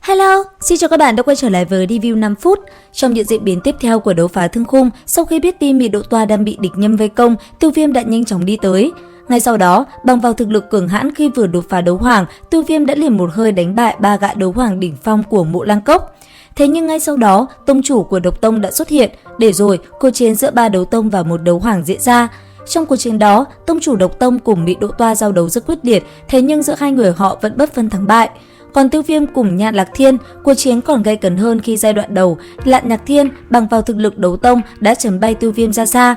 Hello, xin chào các bạn đã quay trở lại với review 5 phút. Trong những diễn biến tiếp theo của đấu phá thương khung, sau khi biết tin Mỹ Độ Toa đang bị địch nhân vây công, Tiêu Viêm đã nhanh chóng đi tới. Ngay sau đó, bằng vào thực lực cường hãn khi vừa đột phá đấu hoàng, Tiêu Viêm đã liền một hơi đánh bại 3 gã đấu hoàng đỉnh phong của Mộ Lang Cốc. Thế nhưng ngay sau đó, tông chủ của Độc Tông đã xuất hiện, để rồi cuộc chiến giữa 3 đấu tông và một đấu hoàng diễn ra. Trong cuộc chiến đó, tông chủ Độc Tông cùng Mỹ Độ Toa giao đấu rất quyết liệt, thế nhưng giữa hai người họ vẫn bất phân thắng bại. Còn Tiêu Viêm cùng Nhạn Lạc Thiên, cuộc chiến còn gay cấn hơn khi giai đoạn đầu, Lạn Nhạc Thiên bằng vào thực lực đấu tông đã chấn bay Tiêu Viêm ra xa.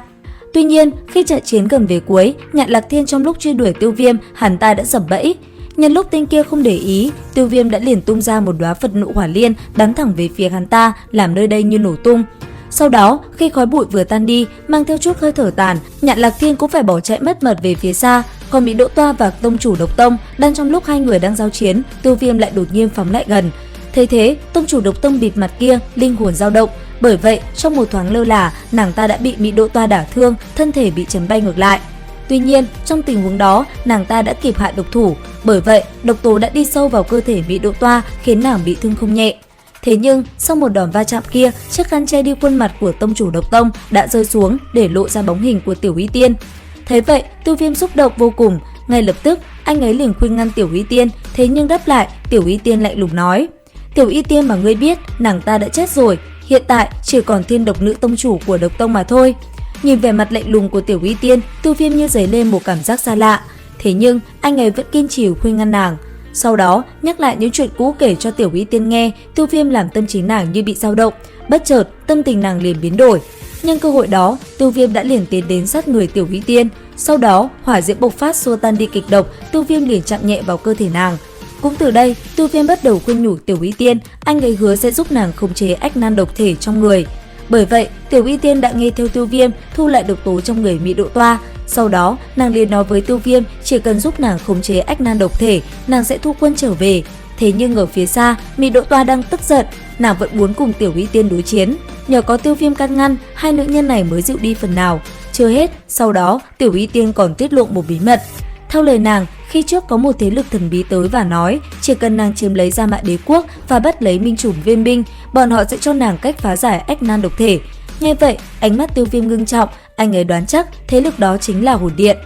Tuy nhiên, khi trận chiến gần về cuối, Nhạn Lạc Thiên trong lúc truy đuổi Tiêu Viêm, hắn ta đã sập bẫy. Nhân lúc tên kia không để ý, Tiêu Viêm đã liền tung ra một đóa Phật nộ hỏa liên bắn thẳng về phía hắn ta, làm nơi đây như nổ tung. Sau đó, khi khói bụi vừa tan đi, mang theo chút hơi thở tàn, Nhạn Lạc Thiên cũng phải bỏ chạy mất mật về phía xa. Còn Mỹ Độ Toa và tông chủ Độc Tông, đang trong lúc hai người đang giao chiến, Tiêu Viêm lại đột nhiên phóng lại gần. Thấy thế, tông chủ Độc Tông bịt mặt kia linh hồn dao động, bởi vậy trong một thoáng lơ là, nàng ta đã bị Mỹ Độ Toa đả thương, thân thể bị chấn bay ngược lại. Tuy nhiên, trong tình huống đó, nàng ta đã kịp hạ độc thủ, bởi vậy độc tố đã đi sâu vào cơ thể Mỹ Độ Toa, khiến nàng bị thương không nhẹ. Thế nhưng, sau một đòn va chạm kia, chiếc khăn che đi khuôn mặt của tông chủ Độc Tông đã rơi xuống để lộ ra bóng hình của Tiểu Y Tiên. Thấy vậy, Tiêu Viêm xúc động vô cùng, ngay lập tức anh ấy liền khuyên ngăn Tiểu Y Tiên, thế nhưng đáp lại, Tiểu Y Tiên lạnh lùng nói: "Tiểu Y Tiên mà ngươi biết, nàng ta đã chết rồi, hiện tại chỉ còn Thiên Độc Nữ tông chủ của Độc Tông mà thôi." Nhìn vẻ mặt lạnh lùng của Tiểu Y Tiên, Tiêu Viêm như dấy lên một cảm giác xa lạ, thế nhưng anh ấy vẫn kiên trì khuyên ngăn nàng. Sau đó, nhắc lại những chuyện cũ kể cho Tiểu Y Tiên nghe, Tiêu Viêm làm tâm trí nàng như bị dao động, bất chợt tâm tình nàng liền biến đổi. Nhân cơ hội đó, Tiêu Viêm đã liền tiến đến sát người Tiểu Y Tiên. Sau đó, hỏa diễm bộc phát xua tan đi kịch độc, Tiêu Viêm liền chạm nhẹ vào cơ thể nàng. Cũng từ đây, Tiêu Viêm bắt đầu khuyên nhủ Tiểu Y Tiên, anh ấy hứa sẽ giúp nàng khống chế ách nan độc thể trong người. Bởi vậy, Tiểu Y Tiên đã nghe theo Tiêu Viêm, thu lại độc tố trong người Mỹ Độ Toa. Sau đó, nàng liền nói với Tiêu Viêm, chỉ cần giúp nàng khống chế ách nan độc thể, nàng sẽ thu quân trở về. Thế nhưng ở phía xa, Mỹ Độ Toa đang tức giận, nàng vẫn muốn cùng Tiểu Y Tiên đối chiến. Nhờ có Tiêu Viêm can ngăn, hai nữ nhân này mới dịu đi phần nào. Chưa hết, sau đó, Tiểu Y Tiên còn tiết lộ một bí mật. Theo lời nàng, khi trước có một thế lực thần bí tới và nói, chỉ cần nàng chiếm lấy Gia Mã Đế Quốc và bắt lấy minh chủng Viên Minh, bọn họ sẽ cho nàng cách phá giải ách nan độc thể. Nghe vậy, ánh mắt Tiêu Viêm ngưng trọng, anh ấy đoán chắc thế lực đó chính là Hồn Điện.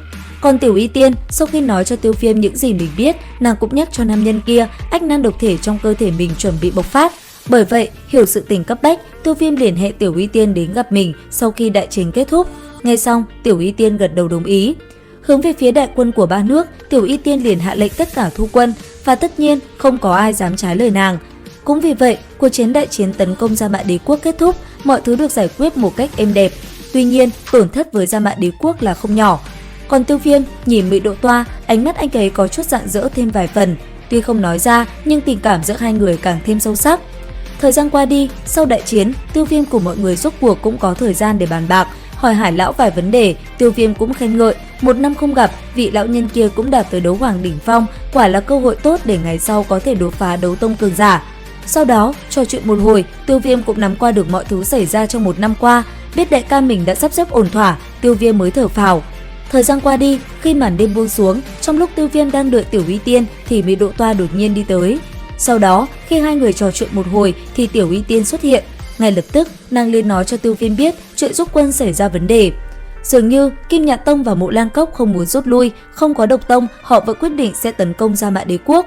Còn Tiểu Y Tiên, sau khi nói cho Tiêu Viêm những gì mình biết, nàng cũng nhắc cho nam nhân kia ách nan độc thể trong cơ thể mình chuẩn bị bộc phát. Bởi vậy, hiểu sự tình cấp bách, Tiêu Viêm liền hẹn Tiểu Y Tiên đến gặp mình sau khi đại chiến kết thúc. Nghe xong, Tiểu Y Tiên gật đầu đồng ý. Hướng về phía đại quân của ba nước, Tiểu Y Tiên liền hạ lệnh tất cả thu quân, và tất nhiên không có ai dám trái lời nàng. Cũng vì vậy, cuộc chiến đại chiến tấn công Gia Mã Đế Quốc kết thúc, mọi thứ được giải quyết một cách êm đẹp. Tuy nhiên, tổn thất với Gia Mã Đế Quốc là không nhỏ. Còn Tiêu Viêm nhìn Mỹ Độ Toa, ánh mắt anh ấy có chút rạng rỡ thêm vài phần. Tuy không nói ra, nhưng tình cảm giữa hai người càng thêm sâu sắc. Thời gian qua đi, sau đại chiến, Tiêu Viêm cùng mọi người rốt cuộc cũng có thời gian để bàn bạc, hỏi Hải lão vài vấn đề. Tiêu Viêm cũng khen ngợi, một năm không gặp, vị lão nhân kia cũng đạt tới đấu hoàng đỉnh phong, quả là cơ hội tốt để ngày sau có thể đột phá đấu tông cường giả. Sau đó, trò chuyện một hồi, Tiêu Viêm cũng nắm qua được mọi thứ xảy ra trong một năm qua, biết đại ca mình đã sắp xếp ổn thỏa, Tiêu Viêm mới thở phào. Thời gian qua đi, khi màn đêm buông xuống, trong lúc Tiêu Viêm đang đợi Tiểu Y Tiên thì Mỹ Độ Toa đột nhiên đi tới. Sau đó, khi hai người trò chuyện một hồi thì Tiểu Y Tiên xuất hiện. Ngay lập tức, nàng liền nói cho Tiêu Viêm biết chuyện rút quân xảy ra vấn đề. Dường như Kim Nhạn Tông và Mộ Lang Cốc không muốn rút lui, không có Độc Tông, họ vẫn quyết định sẽ tấn công Gia Mã Đế Quốc.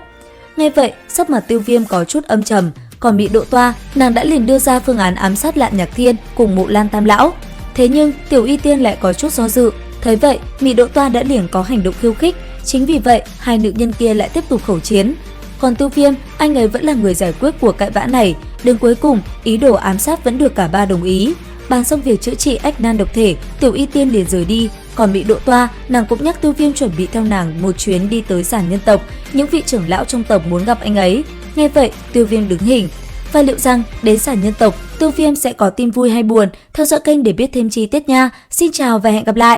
Nghe vậy, sắc mặt Tiêu Viêm có chút âm trầm, còn Mỹ Độ Toa, nàng đã liền đưa ra phương án ám sát Lạn Nhạc Thiên cùng Mộ Lan Tam lão. Thế nhưng Tiểu Y Tiên lại có chút do dự. Thấy vậy, Mỹ Độ Toa đã liền có hành động khiêu khích, chính vì vậy hai nữ nhân kia lại tiếp tục khẩu chiến. Còn Tiêu Viêm, anh ấy vẫn là người giải quyết cuộc cãi vã này. Đến cuối cùng, ý đồ ám sát vẫn được cả ba đồng ý. Bàn xong việc chữa trị ách nan độc thể, Tiểu Y Tiên liền rời đi. Còn Mỹ Độ Toa, nàng cũng nhắc Tiêu Viêm chuẩn bị theo nàng một chuyến đi tới Sản Nhân tộc. Những vị trưởng lão trong tộc muốn gặp anh ấy. Nghe vậy, Tiêu Viêm đứng hình. Và liệu rằng đến Sản Nhân tộc, Tiêu Viêm sẽ có tin vui hay buồn? Theo dõi kênh để biết thêm chi tiết nha. Xin chào và hẹn gặp lại!